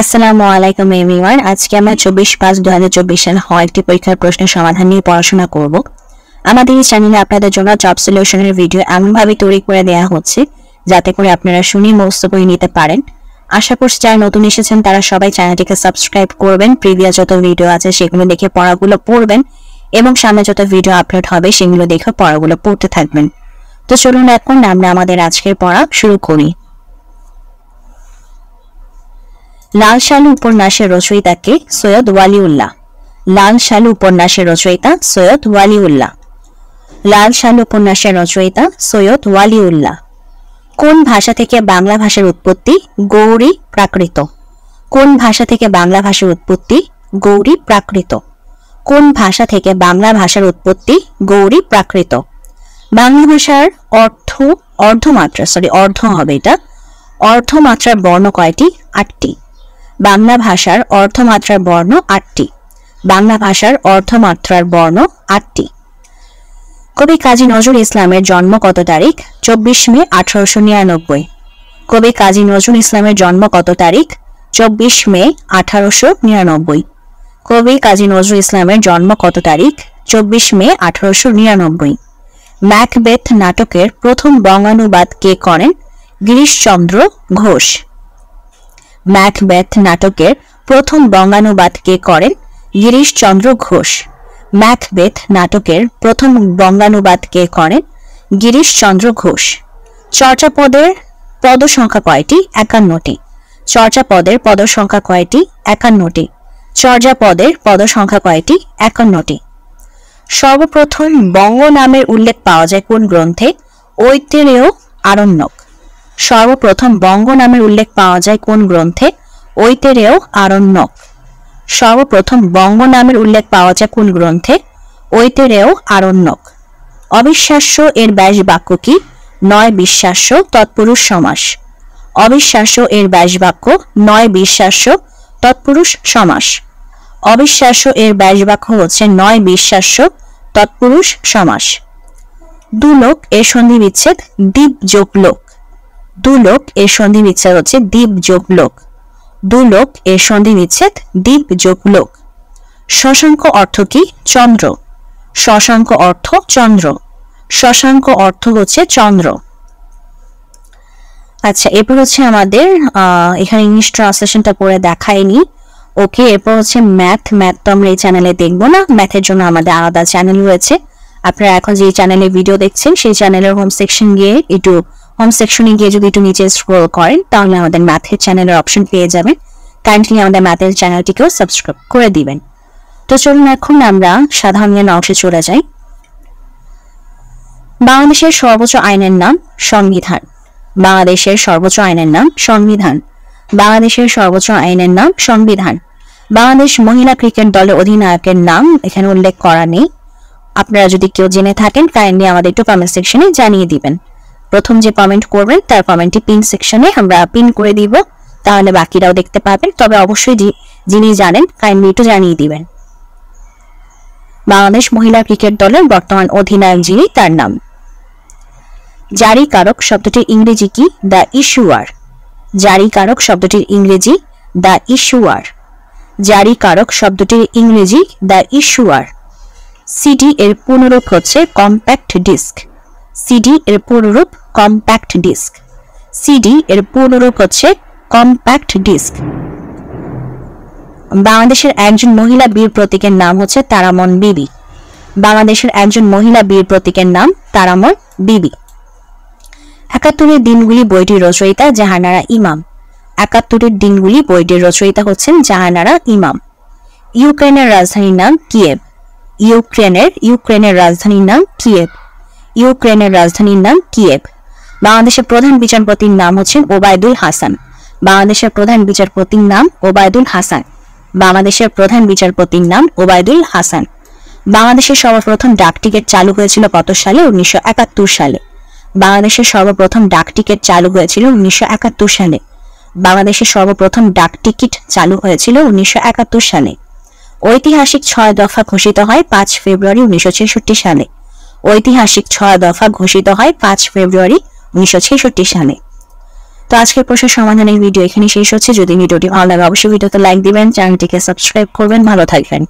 আসসালামু আলাইকুম এভরিওয়ান। আজকে আমরা 24/5/2024 সালে হওয়া একটি পরীক্ষার প্রশ্নের সমাধান নিয়ে পড়াশোনা করব। আমাদের এই চ্যানেলে আপনাদের জন্য জব সলিউশনের ভিডিও এমনভাবে তৈরি করে দেওয়া হচ্ছে যাতে করে আপনারা শুনে মুখস্থ করে নিতে পারেন। আশা করছি যারা নতুন এসেছেন তারা সবাই চ্যানেলটিকে সাবস্ক্রাইব করবেন, প্রিভিয়াস যত ভিডিও আছে সেগুলো দেখে পড়াগুলো পড়বেন এবং সামনে যত ভিডিও আপলোড হবে সেগুলো দেখে পড়াগুলো পড়তে থাকবেন। তো চলুন এখন আমরা আমাদের আজকের পড়া শুরু করি। লাল শালু উপন্যাসের রচয়িতা কে? সৈয়দ ওয়ালিউল্লাহ। লাল শালু উপন্যাসের রচয়িতা সৈয়দ ওয়ালিউল্লাহ। লাল শালু উপন্যাসের রচয়িতা সৈয়দ ওয়ালিউল্লাহ। কোন ভাষা থেকে বাংলা ভাষার উৎপত্তি? গৌড়ী প্রাকৃত। কোন ভাষা থেকে বাংলা ভাষার উৎপত্তি? গৌড়ী প্রাকৃত। কোন ভাষা থেকে বাংলা ভাষার উৎপত্তি? গৌড়ী প্রাকৃত। বাংলা ভাষার অর্ধমাত্রার বর্ণ কয়টি? 8টি। বাংলা ভাষার অর্ধমাত্রার বর্ণ 8টি। বাংলা ভাষার অর্ধমাত্রার বর্ণ 8টি। কবি কাজী নজরুল ইসলামের জন্ম কত তারিখ? 24 মে 1899। কবি কাজী নজরুল ইসলামের জন্ম কত তারিখ? 24 মে 1899। কবি কাজী নজরুল ইসলামের জন্ম কত তারিখ? 24 মে 1899। ম্যাকবেথ নাটকের প্রথম বঙ্গানুবাদ কে করেন? গিরিশচন্দ্র ঘোষ। ম্যাকবেথ নাটকের প্রথম বঙ্গানুবাদ কে করেন? গিরিশচন্দ্র ঘোষ। ম্যাকবেথ নাটকের প্রথম বঙ্গানুবাদ কে করেন? গিরিশচন্দ্র ঘোষ। চর্যাপদের পদ সংখ্যা কয়টি? 51টি। চর্যাপদের পদ সংখ্যা কয়টি? 51টি। চর্যাপদের পদ সংখ্যা কয়টি? 51টি। সর্বপ্রথম বঙ্গ নামের উল্লেখ পাওয়া যায় কোন গ্রন্থে? ঐতিহ্য আরণ্যক। সর্বপ্রথম বঙ্গ নামের উল্লেখ পাওয়া যায় কোন গ্রন্থে? ঐতিহ্য আরণ্যক। সর্বপ্রথম বঙ্গ নামের উল্লেখ পাওয়া যায় কোন গ্রন্থে? ঐতিহ্য আরণ্যক। অবিশ্বাস্য এর ব্যাস বাক্য কি? নয় বিশ্বাস্য তৎপুরুষ সমাস। অবিশ্বাস্য এর ব্যাস বাক্য নয় বিশ্বাস্য তৎপুরুষ সমাস। অবিশ্বাস্য এর ব্যাস বাক্য হচ্ছে নয় বিশ্বাস্য তৎপুরুষ সমাস। দুলোক এর সন্ধি বিচ্ছেদ দ্বীপ যোগ লোক। দুলোক এর সন্ধি বিচ্ছেদ হচ্ছে দ্বীপ যোগ লোক। দুলোক এর সন্ধি বিচ্ছেদ দ্বীপ যোগ লোক। শশাঙ্ক অর্থ কি? চন্দ্র। শশাঙ্ক অর্থ চন্দ্র। শশাঙ্ক অর্থ হচ্ছে চন্দ্র। আচ্ছা, এরপর হচ্ছে আমাদের এখানে ইংলিশ ট্রান্সলেশনটা পড়ে দেখায়নি। ওকে, এরপর হচ্ছে ম্যাথ তো আমরা এই চ্যানেলে দেখবো না, ম্যাথের জন্য আমাদের আলাদা চ্যানেল রয়েছে। আপনারা এখন যে চ্যানেলে ভিডিও দেখছেন সেই চ্যানেলের হোম সেকশনে গিয়ে যদি একটু নিচে স্ক্রল করেন তাহলে আমাদের ম্যাথের চ্যানেলের অপশন পেয়ে যাবেন। কাইন্ডলি আমাদের ম্যাথের চ্যানেলটিকেও সাবস্ক্রাইব করে দিবেন। তো চলুন এখন আমরা সাধারণ জ্ঞান অংশে চলে যাই। বাংলাদেশের সর্বোচ্চ আইনের নাম সংবিধান। বাংলাদেশের সর্বোচ্চ আইনের নাম সংবিধান। বাংলাদেশের সর্বোচ্চ আইনের নাম সংবিধান। বাংলাদেশ মহিলা ক্রিকেট দলের অধিনায়কের নাম এখানে উল্লেখ করা নেই। আপনারা যদি কেউ জেনে থাকেন কাইন্ডলি আমাদের একটু কমেন্ট সেকশনে জানিয়ে দিবেন। প্রথম যে কমেন্ট করবেন তার কমেন্টটি পিন সেকশনে আমরা পিন করে দিব, তাহলে বাকিরাও দেখতে পাবেন। তবে অবশ্যই যিনি জানেন কাইন্ডলি একটু জানিয়ে দিবেন। বাংলাদেশ মহিলা ক্রিকেট দলের বর্তমান অধিনায়ক যিনি তার নাম। জারিকারক শব্দটির ইংরেজি কি? দ্য ইস্যুয়ার। জারিকারক শব্দটির ইংরেজি দ্য ইস্যুয়ার। জারিকারক শব্দটির ইংরেজি দ্য ইস্যুয়ার। সিডি এর পুনরূপ হচ্ছে কম্প্যাক্ট ডিস্ক। সিডি এর পুনরূপ কম্প্যাক্ট ডিস্ক। সিডি এর পুনরূপ হচ্ছে কম্প্যাক্ট ডিস্ক। বাংলাদেশের একজন মহিলা বীর প্রতীকের নাম হচ্ছে তারামন বিবি। বাংলাদেশের একজন মহিলা বীর প্রতীকের নাম তারামন বিবি। ৭১-এর দিনগুলি বইটির রচয়িতা জাহানারা ইমাম। ৭১-এর দিনগুলি বইটির রচয়িতা হচ্ছেন জাহানারা ইমাম। ইউক্রেনের রাজধানীর নাম কিয়েভ। ইউক্রেনের রাজধানীর নাম কিয়েভ। ইউক্রেনের রাজধানীর নাম কিয়েভ। বাংলাদেশের প্রধান বিচারপতির নাম হচ্ছেন ওবায়দুল হাসান। বাংলাদেশের প্রধান বিচারপতির নাম ওবায়দুল হাসান। বাংলাদেশের প্রধান বিচারপতির নাম ওবায়দুল হাসান। বাংলাদেশের সর্বপ্রথম ডাকটিকিট চালু হয়েছিল কত সালে? 1971 সালে। বাংলাদেশের সর্বপ্রথম ডাকটিকিট চালু হয়েছিল 1971 সালে। বাংলাদেশের সর্বপ্রথম ডাকটিকিট চালু হয়েছিল 1971 সালে। ঐতিহাসিক 6 দফা ঘোষিত হয় 5 ফেব্রুয়ারি 1966 সালে। ঐতিহাসিক 6 দফা ঘোষিত হয় 5 ফেব্রুয়ারি 1966 সালে। তো আজকের প্রশ্নের সমাধানের ভিডিও এখানে শেষ হচ্ছে। যদি ভিডিওটি ভালো লাগে অবশ্যই ভিডিওতে লাইক দিবেন, চ্যানেলটিকে সাবস্ক্রাইব করবেন। ভালো থাকবেন।